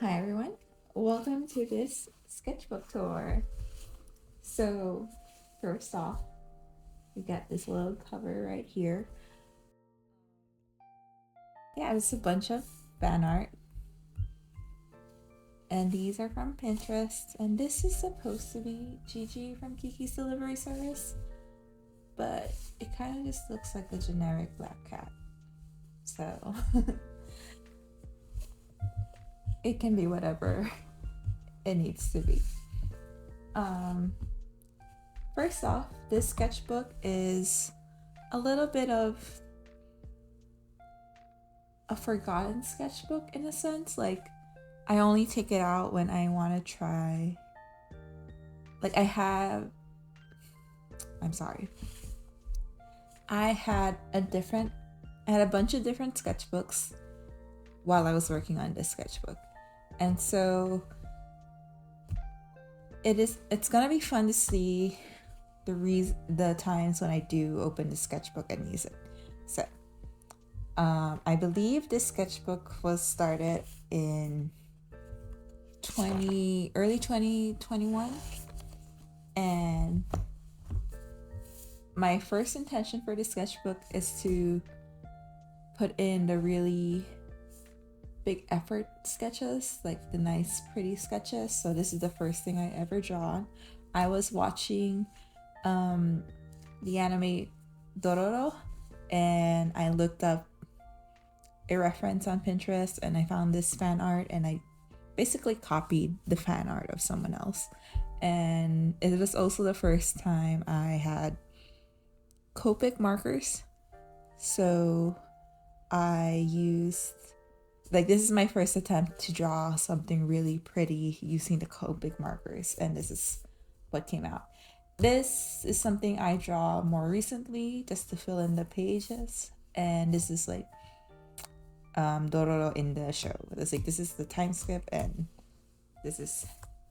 Hi everyone, welcome to this sketchbook tour. So, first off, we got this little cover right here. Yeah, it's a bunch of fan art, and these are from Pinterest. And this is supposed to be Gigi from Kiki's Delivery Service, but it kind of just looks like a generic black cat. So, it can be whatever it needs to be. First off, this sketchbook is a little bit of a forgotten sketchbook in a sense. Like, I only take it out when I want to try. Like, I'm sorry. I had a bunch of different sketchbooks while I was working on this sketchbook. And so it's gonna be fun to see the times when I do open the sketchbook and use it. So I believe this sketchbook was started in early 2021, and my first intention for this sketchbook is to put in the really big effort sketches, like the nice pretty sketches. So this is the first thing I ever drawn. I was watching the anime Dororo, and I looked up a reference on Pinterest and I found this fan art, and I basically copied the fan art of someone else. And it was also the first time I had Copic markers. So I used, like, this is my first attempt to draw something really pretty using the Copic markers, and this is what came out. This is something I draw more recently just to fill in the pages, and this is like Dororo in the show. It's like, this is the time skip and this is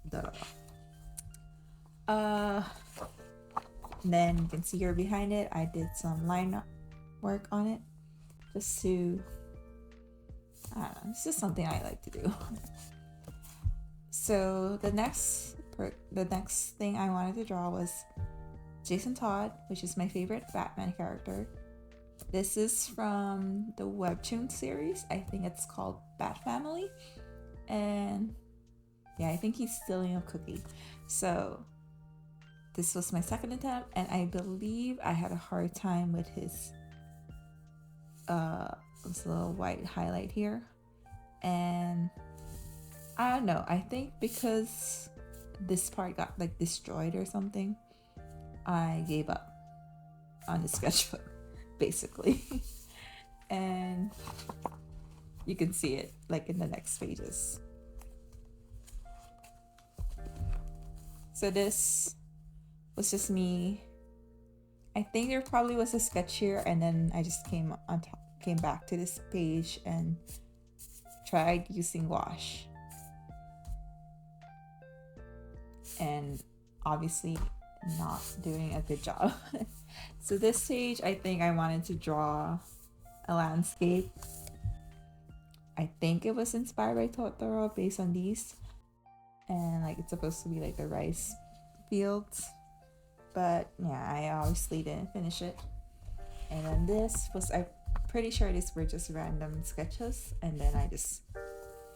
Dororo. Then you can see here behind it, I did some line work on it just to, I don't know, it's just something I like to do. So the next thing I wanted to draw was Jason Todd, which is my favorite Batman character. This is from the webtoon series. I think it's called Bat Family. And yeah, I think he's stealing a cookie. So this was my second attempt, and I believe I had a hard time with his this little white highlight here. And I don't know, I think because this part got like destroyed or something, I gave up on the sketchbook basically. And you can see it like in the next pages. So this was just me. I think there probably was a sketch here, and then I just came back to this page and tried using wash, and obviously not doing a good job. So this page, I think I wanted to draw a landscape. I think it was inspired by Totoro based on these, and like it's supposed to be like the rice fields, but yeah, I obviously didn't finish it. And then this was, I'm pretty sure these were just random sketches, and then I just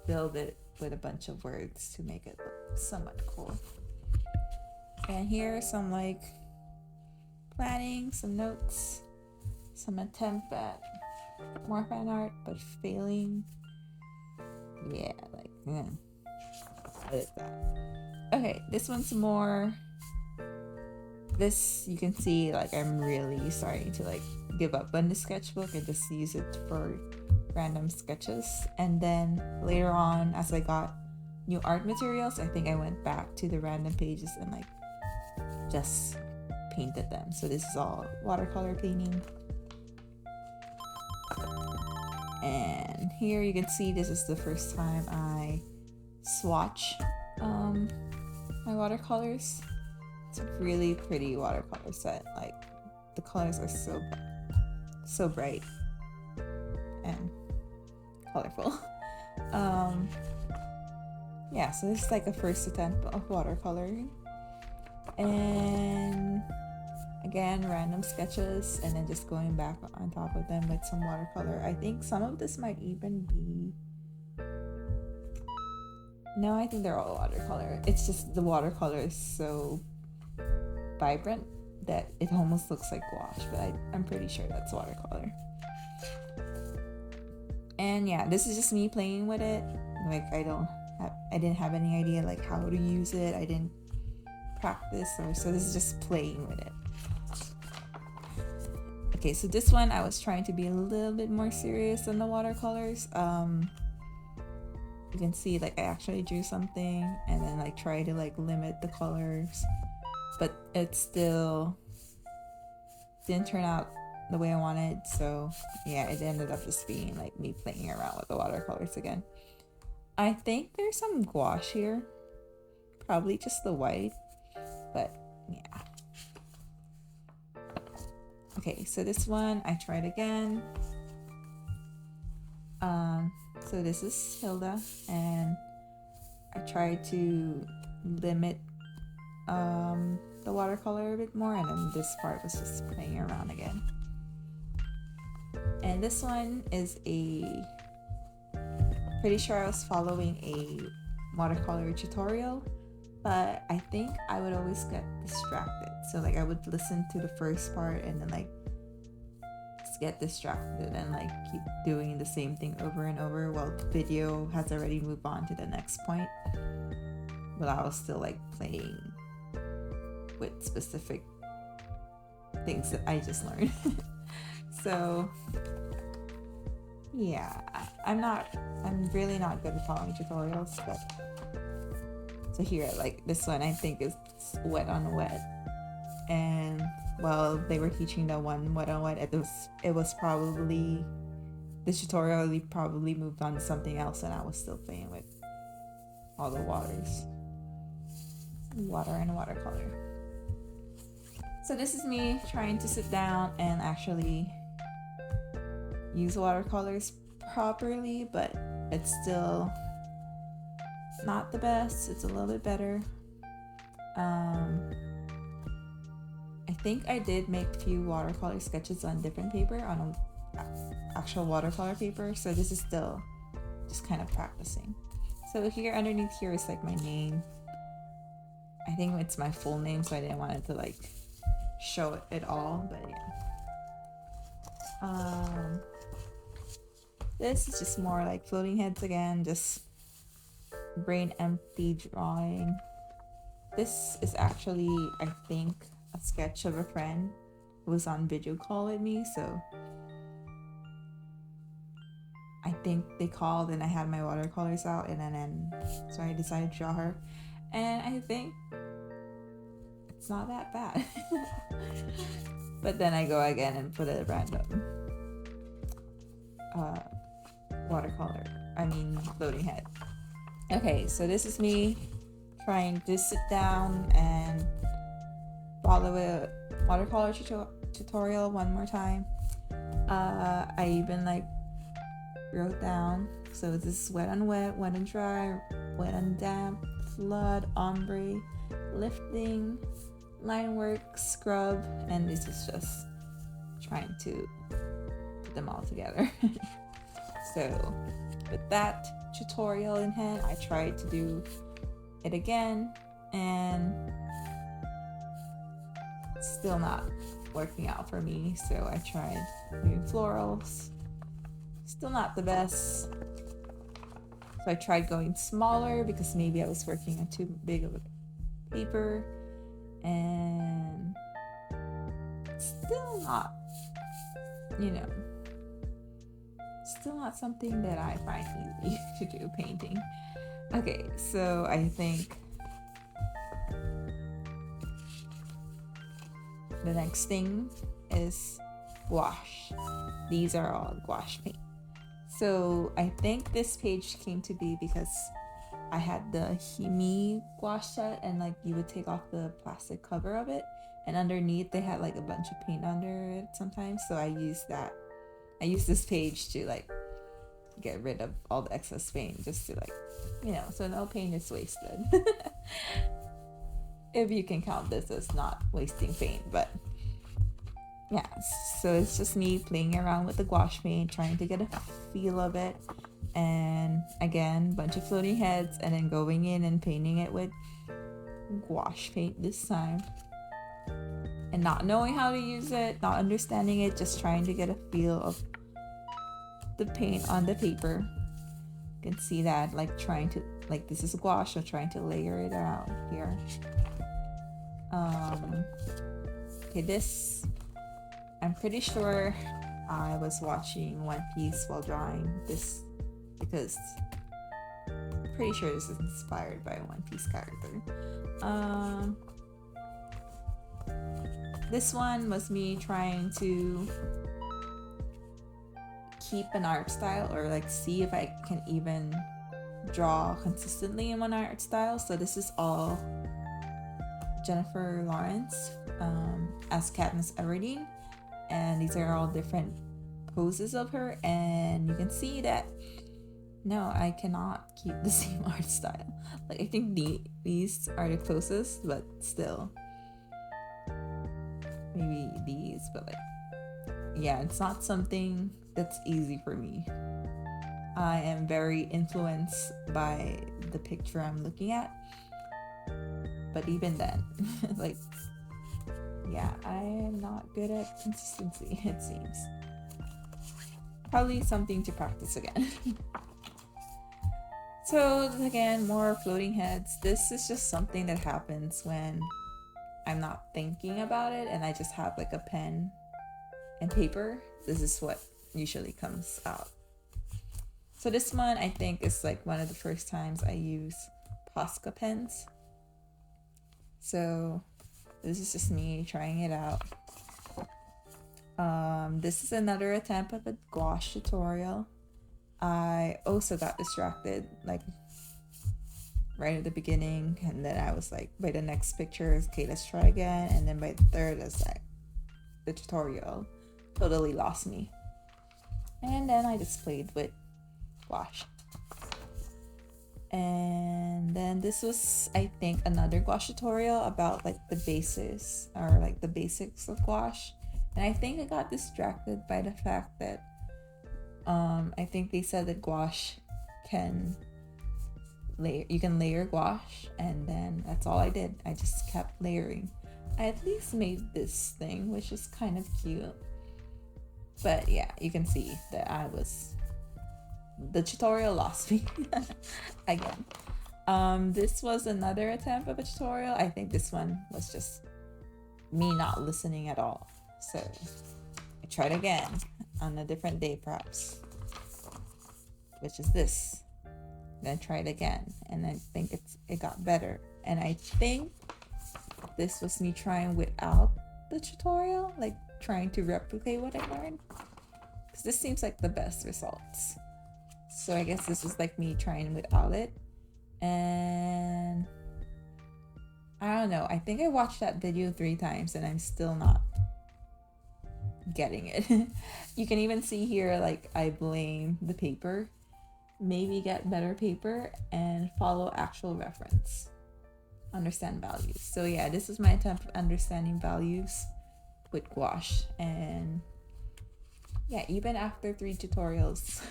filled it with a bunch of words to make it look somewhat cool. And here are some like planning, some notes, some attempt at more fan art, but failing. Yeah, like, what is that? Okay, this one's more, this you can see like I'm really starting to like give up on the sketchbook and just use it for random sketches. And then later on, as I got new art materials, I think I went back to the random pages and like just painted them. So this is all watercolor painting. And here you can see this is the first time I swatch my watercolors. It's a really pretty watercolor set. Like, the colors are so bright and colorful. yeah, so this is like a first attempt of watercoloring. And again, random sketches, and then just going back on top of them with some watercolor. I think some of this might even be... No, I think they're all watercolor. It's just the watercolor is so vibrant that it almost looks like gouache, but I'm pretty sure that's watercolor. And yeah, this is just me playing with it. Like I didn't have any idea like how to use it. I didn't practice, so this is just playing with it. Okay, so this one I was trying to be a little bit more serious than the watercolors. You can see like I actually drew something and then like try to like limit the colors, but it still didn't turn out the way I wanted. So yeah, it ended up just being like me playing around with the watercolors again. I think there's some gouache here, probably just the white, but yeah. Okay, so this one I tried again. So this is Hilda, and I tried to limit the watercolor a bit more, and then this part was just playing around again. And this one is pretty sure I was following a watercolor tutorial, but I think I would always get distracted. So like I would listen to the first part and then like just get distracted and like keep doing the same thing over and over while the video has already moved on to the next point, but I was still like playing with specific things that I just learned. So yeah, I'm really not good at following tutorials, but so here, like this one I think is wet on wet, and while they were teaching the one wet on wet, it was probably the tutorial probably moved on to something else, and I was still playing with all the water and watercolor. So this is me trying to sit down and actually use watercolors properly, but it's still not the best. It's a little bit better. I think I did make a few watercolor sketches on different paper, on actual watercolor paper, so this is still just kind of practicing. So here underneath here is like my name. I think it's my full name, so I didn't want it to like show it all, but yeah. This is just more like floating heads again, just brain empty drawing. This is actually, I think, a sketch of a friend who was on video call with me, so I think they called and I had my watercolors out, and then so I decided to draw her, and I think it's not that bad. But then I go again and put a random floating head. Okay, so this is me trying to sit down and follow a watercolor tutorial one more time. I even like wrote down, so this is wet on wet, wet and dry, wet and damp, flood, ombre, lifting, line work, scrub, and this is just trying to put them all together. So with that tutorial in hand, I tried to do it again, and it's still not working out for me. So I tried doing florals, still not the best. So I tried going smaller because maybe I was working on too big of a paper, and still not, still not something that I find easy to do, painting. Okay, so I think the next thing is gouache. These are all gouache paint. So I think this page came to be because I had the Himi gouache set, and like you would take off the plastic cover of it, and underneath they had like a bunch of paint under it sometimes. So I used this page to like get rid of all the excess paint, just to like, so no paint is wasted. If you can count this as not wasting paint. But yeah, so it's just me playing around with the gouache paint, trying to get a feel of it. And again, bunch of floating heads, and then going in and painting it with gouache paint this time. And not knowing how to use it, not understanding it, just trying to get a feel of the paint on the paper. You can see that, like trying to, like this is gouache, so trying to layer it out here. Okay, this, I'm pretty sure I was watching One Piece while drawing this, because I'm pretty sure this is inspired by a One Piece character. This one was me trying to keep an art style, or like see if I can even draw consistently in one art style. So this is all Jennifer Lawrence as Katniss Everdeen, and these are all different poses of her, and you can see that no, I cannot keep the same art style. Like I think these are the closest, but still maybe these, but like yeah, it's not something that's easy for me. I am very influenced by the picture I'm looking at, but even then like yeah, I am not good at consistency, it seems. Probably something to practice again. So again, more floating heads. This is just something that happens when I'm not thinking about it and I just have like a pen and paper. This is what usually comes out. So this one I think is like one of the first times I use Posca pens. So this is just me trying it out. This is another attempt at a gouache tutorial. I also got distracted like right at the beginning, and then I was like, by the next picture, okay, let's try again, and then by the third, it's like the tutorial totally lost me, and then I just played with gouache. And then this was, I think, another gouache tutorial about like the basis, or like the basics of gouache, and I think I got distracted by the fact that I think they said that gouache can layer, you can layer gouache, and then that's all I did. I just kept layering. I at least made this thing, which is kind of cute. But yeah, you can see that the tutorial lost me again. This was another attempt of a tutorial. I think this one was just me not listening at all. So I tried again on a different day perhaps, which is this. Then try it again, and I think it got better. And I think this was me trying without the tutorial, like trying to replicate what I learned, because this seems like the best results. So I guess this is like me trying without it. And I don't know, I think I watched that video 3 times and I'm still not getting it. You can even see here, like, I blame the paper. Maybe get better paper and follow actual reference. Understand values. So yeah, this is my attempt at understanding values with gouache. And yeah, even after 3 tutorials,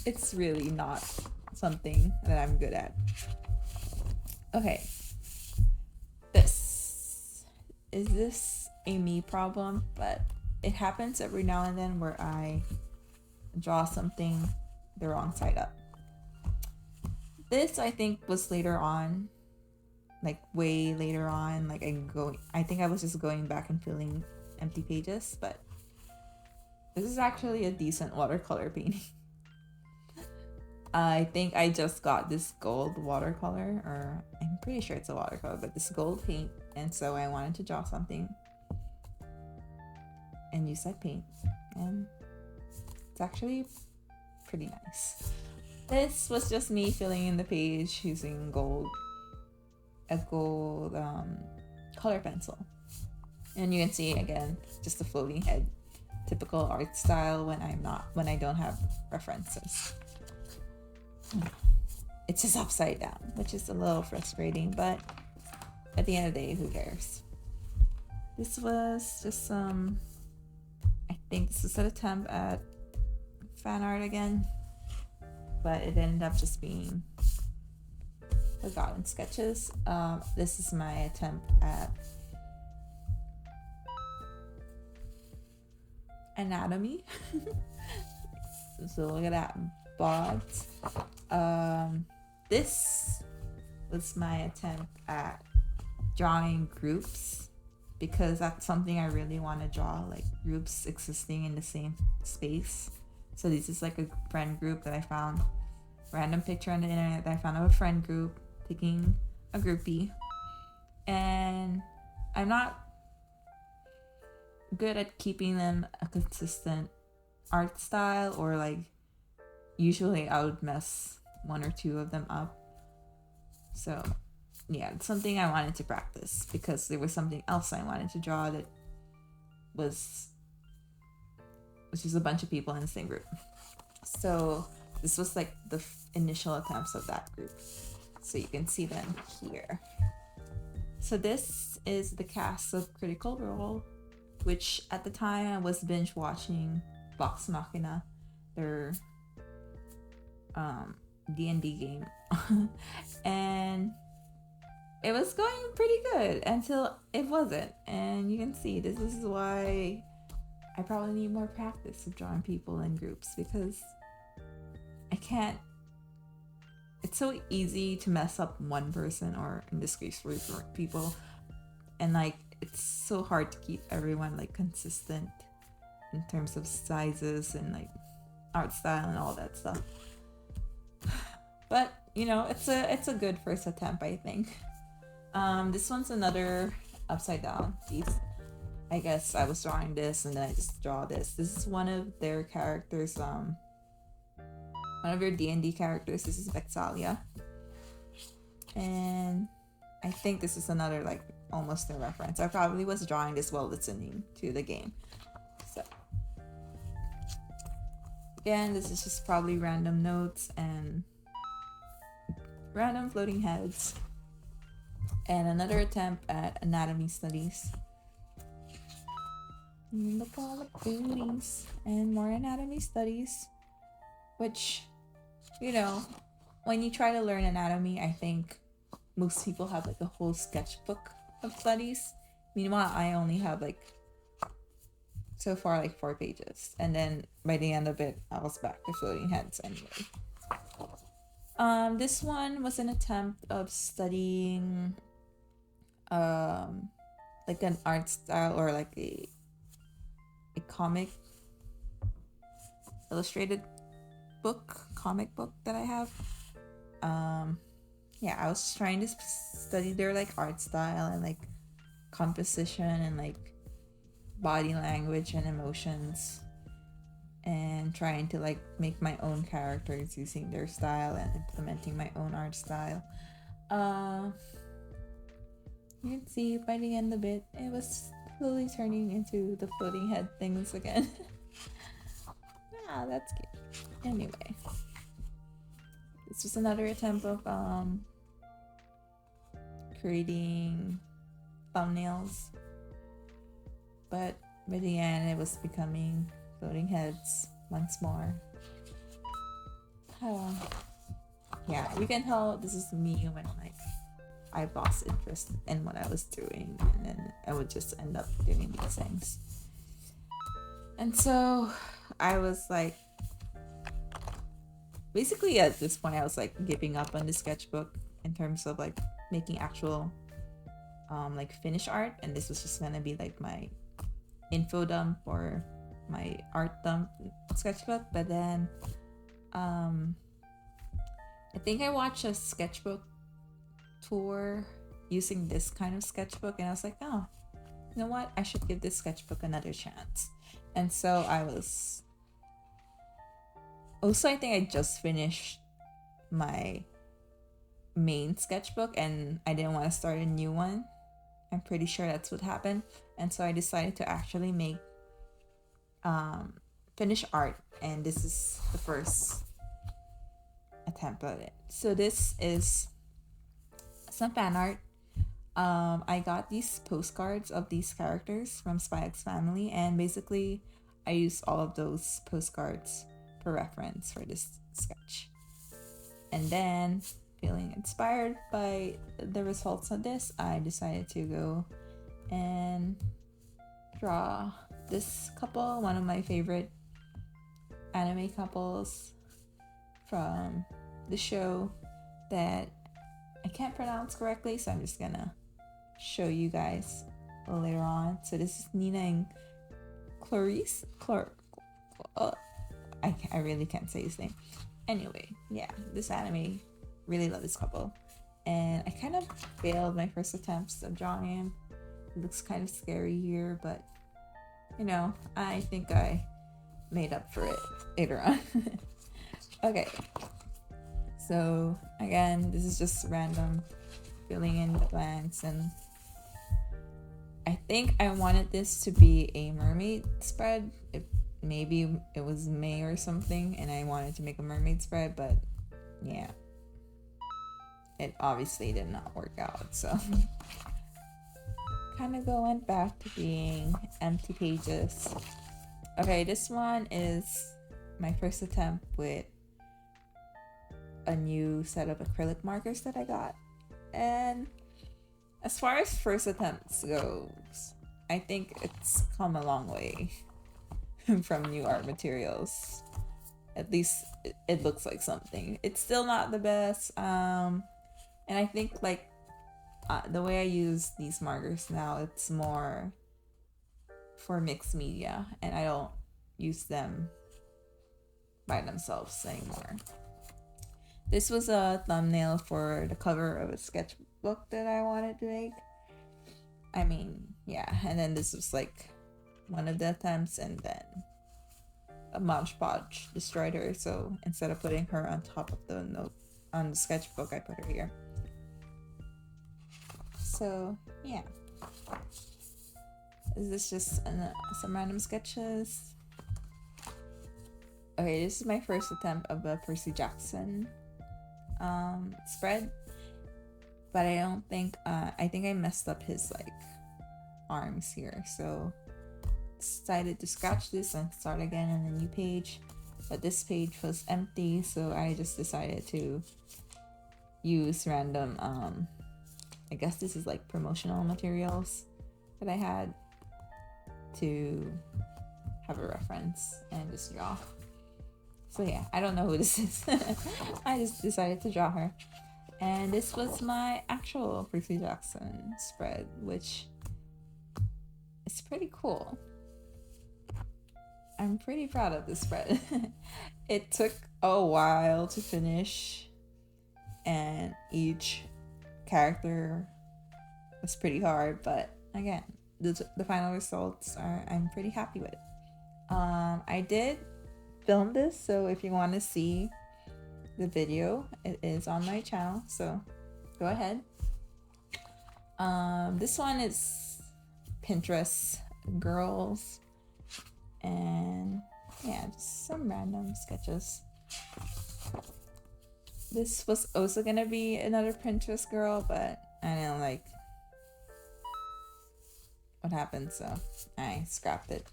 it's really not something that I'm good at. Okay, is this a me problem? But it happens every now and then where I draw something the wrong side up. This I think was later on, like way later on. Like I think I was just going back and filling empty pages, but this is actually a decent watercolor painting. I think I just got this gold watercolor, or I'm pretty sure it's a watercolor, but this gold paint, and so I wanted to draw something and use that paint, and it's actually pretty nice. This was just me filling in the page using a gold color pencil, and you can see again just a floating head. typical art style when I don't have references. It's just upside down, which is a little frustrating, but at the end of the day, who cares? This was just I think this is an attempt at fan art again, but it ended up just being forgotten sketches. This is my attempt at anatomy. So look at that bod. This was my attempt at drawing groups, because that's something I really want to draw, like groups existing in the same space. So this is like a friend group that I found, random picture on the internet that I found of a friend group taking a groupie, and I'm not good at keeping them a consistent art style, or like usually I would mess one or two of them up. So yeah, it's something I wanted to practice, because there was something else I wanted to draw that was just a bunch of people in the same group. So this was like the initial attempts of that group. So you can see them here. So this is the cast of Critical Role, which at the time I was binge watching Vox Machina, their D&D game. And it was going pretty good until it wasn't. And you can see this is why I probably need more practice of drawing people in groups, because I can't. It's so easy to mess up one person, or in this case 3 people, and like it's so hard to keep everyone like consistent in terms of sizes and like art style and all that stuff. But you know, it's a good first attempt, I think. This one's another upside down piece. I guess I was drawing this and then I just draw this. This is one of their characters, one of their D&D characters. This is Vexalia. And I think this is another like almost a reference. I probably was drawing this while listening to the game. So again, this is just probably random notes and random floating heads. And another attempt at anatomy studies. Look at all the booties. And more anatomy studies. Which, you know, when you try to learn anatomy, I think most people have like a whole sketchbook of studies. Meanwhile, I only have like, so far, like 4 pages. And then by the end of it, I was back to floating heads anyway. This one was an attempt of studying like an art style, or like a comic illustrated comic book that I have. Yeah, I was trying to study their like art style and like composition and like body language and emotions, and trying to like make my own characters using their style and implementing my own art style. You can see by the end of it, it was slowly turning into the floating head things again. Ah, that's cute. Anyway, this was another attempt of creating thumbnails, but by the end it was becoming floating heads once more. Yeah, you can tell this is me when like I lost interest in what I was doing, and then I would just end up doing these things. And so I was like, basically at this point I was like giving up on the sketchbook in terms of like making actual like finished art, and this was just gonna be like my info dump or my art dump sketchbook. But then I think I watched a sketchbook tour using this kind of sketchbook, and I was like, oh, you know what, I should give this sketchbook another chance. And so I was also, I think I just finished my main sketchbook and I didn't want to start a new one. I'm pretty sure that's what happened. And so I decided to actually make um, finish art, and this is the first attempt at it. So this is some fan art. I got these postcards of these characters from Spy X Family, and basically I used all of those postcards for reference for this sketch. And then, feeling inspired by the results of this, I decided to go and draw this couple, one of my favorite anime couples from the show that I can't pronounce correctly, so I'm just gonna show you guys later on. So this is Nina and Clarice. I really can't say his name. Anyway, yeah, this anime, really love this couple, and I kind of failed my first attempts of drawing him. It looks kind of scary here, but you know, I think I made up for it later on. Okay, so again, this is just random filling in the blanks, and I think I wanted this to be a mermaid spread. Maybe it was May or something, and I wanted to make a mermaid spread, but yeah, it obviously did not work out, so kind of going back to being empty pages. Okay, this one is my first attempt with a new set of acrylic markers that I got, and as far as first attempts goes, I think it's come a long way from new art materials. At least it looks like something. It's still not the best, and I think like the way I use these markers now, it's more for mixed media, and I don't use them by themselves anymore. This was a thumbnail for the cover of a sketchbook that I wanted to make. I mean, yeah, and then this was like one of the attempts, and then a Mod Podge destroyed her, so instead of putting her on top of the note on the sketchbook, I put her here. So yeah, is this just some random sketches? Okay, this is my first attempt of a Percy Jackson spread, but I don't think I think I messed up his like arms here, so decided to scratch this and start again on a new page. But this page was empty, so I just decided to use random I guess this is like promotional materials that I had to have a reference and just draw. So yeah, I don't know who this is. I just decided to draw her. And this was my actual Percy Jackson spread, which is pretty cool. I'm pretty proud of this spread. It took a while to finish, and each character was pretty hard, but again, the final results are I'm pretty happy with. I did film this, so if you want to see the video, it is on my channel, so go ahead. This one is Pinterest girls, and yeah, just some random sketches. This was also gonna be another Pinterest girl, but I didn't like what happened, so I scrapped it.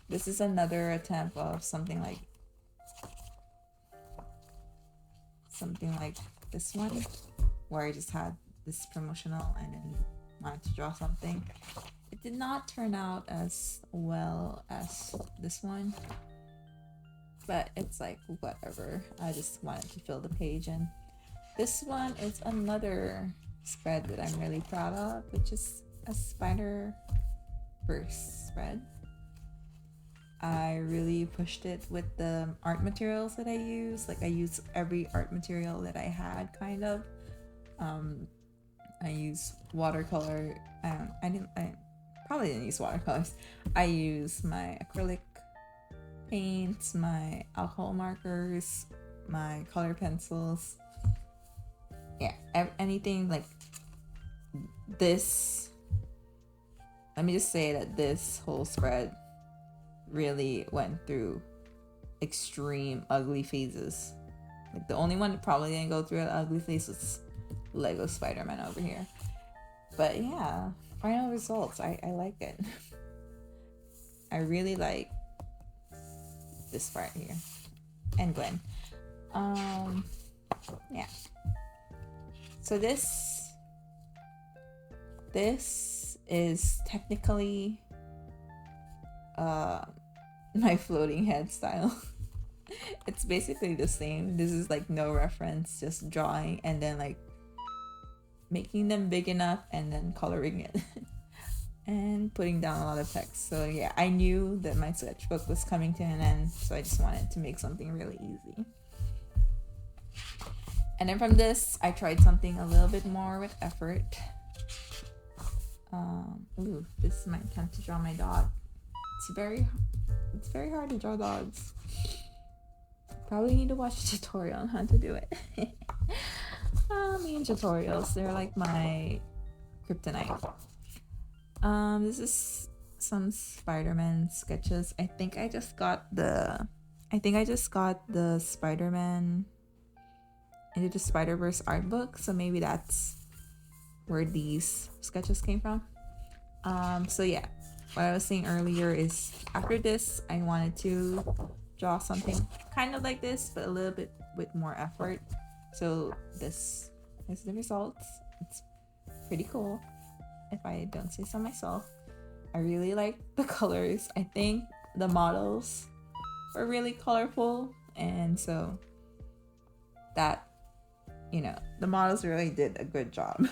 This is another attempt of something like this one, where I just had this promotional and then wanted to draw something. It did not turn out as well as this one, but it's like whatever. I just wanted to fill the page, and this one is another spread that I'm really proud of, which is a Spider-Verse spread. I really pushed it with the art materials that I use. Like I used every art material that I had, kind of. I used watercolor. I probably didn't use watercolors. I used my acrylic paints, my alcohol markers, my color pencils. Yeah, anything like this. Let me just say that this whole spread really went through extreme ugly phases. Like the only one that probably didn't go through an ugly phase was Lego Spider-Man over here. But yeah, final results. I like it. I really like this part here. And Gwen. Yeah. So this is technically my floating head style. It's basically the same. This is like no reference, just drawing and then like making them big enough and then coloring it and putting down a lot of text. So yeah, I knew that my sketchbook was coming to an end, so I just wanted to make something really easy. And then from this, I tried something a little bit more with effort. This is my attempt to draw my dog. It's very hard to draw dogs. Probably need to watch a tutorial on how to do it. Me and tutorials, they're like my kryptonite. This is some Spider-Man sketches. I think I just got the Spider-Man Into the Spider-Verse art book, so maybe that's where these sketches came from. So yeah, what I was saying earlier is after this, I wanted to draw something kind of like this, but a little bit with more effort. So this is the results. It's pretty cool, if I don't say so myself. I really like the colors. I think the models were really colorful, and so that, you know, the models really did a good job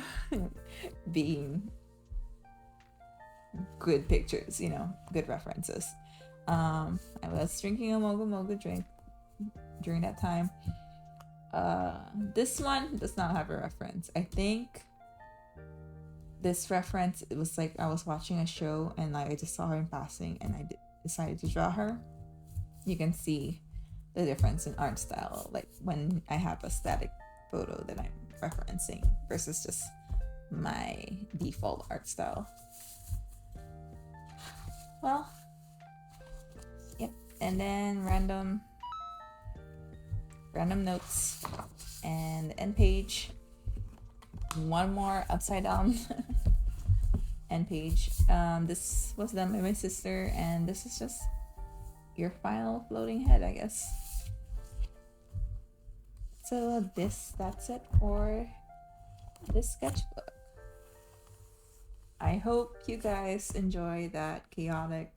being good pictures, you know, good references. I was drinking a Moga Moga drink during that time. This one does not have a reference. I think this reference, it was like I was watching a show and like I just saw her in passing and I decided to draw her. You can see the difference in art style, like when I have a static photo that I'm referencing versus just my default art style. Well, yep. And then random notes and the end page. One more upside down end page. This was done by my sister, and this is just your final floating head, I guess. So that's it for this sketchbook. I hope you guys enjoy that chaotic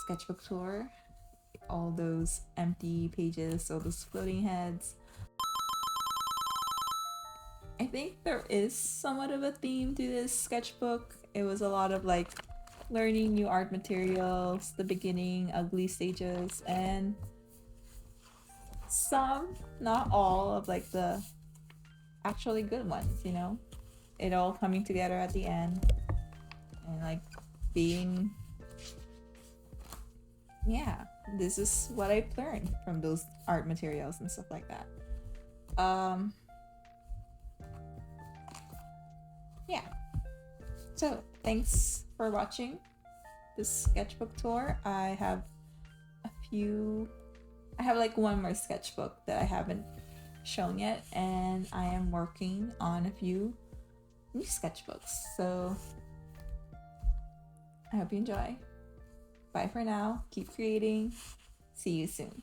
sketchbook tour. All those empty pages, all those floating heads. I think there is somewhat of a theme to this sketchbook. It was a lot of like learning new art materials, the beginning, ugly stages, and some, not all, of like the actually good ones, you know? It all coming together at the end and like being, yeah, this is what I've learned from those art materials and stuff like that. Yeah, so thanks for watching this sketchbook tour. I have like one more sketchbook that I haven't shown yet, and I am working on a few new sketchbooks, so I hope you enjoy. Bye for now. Keep creating. See you soon.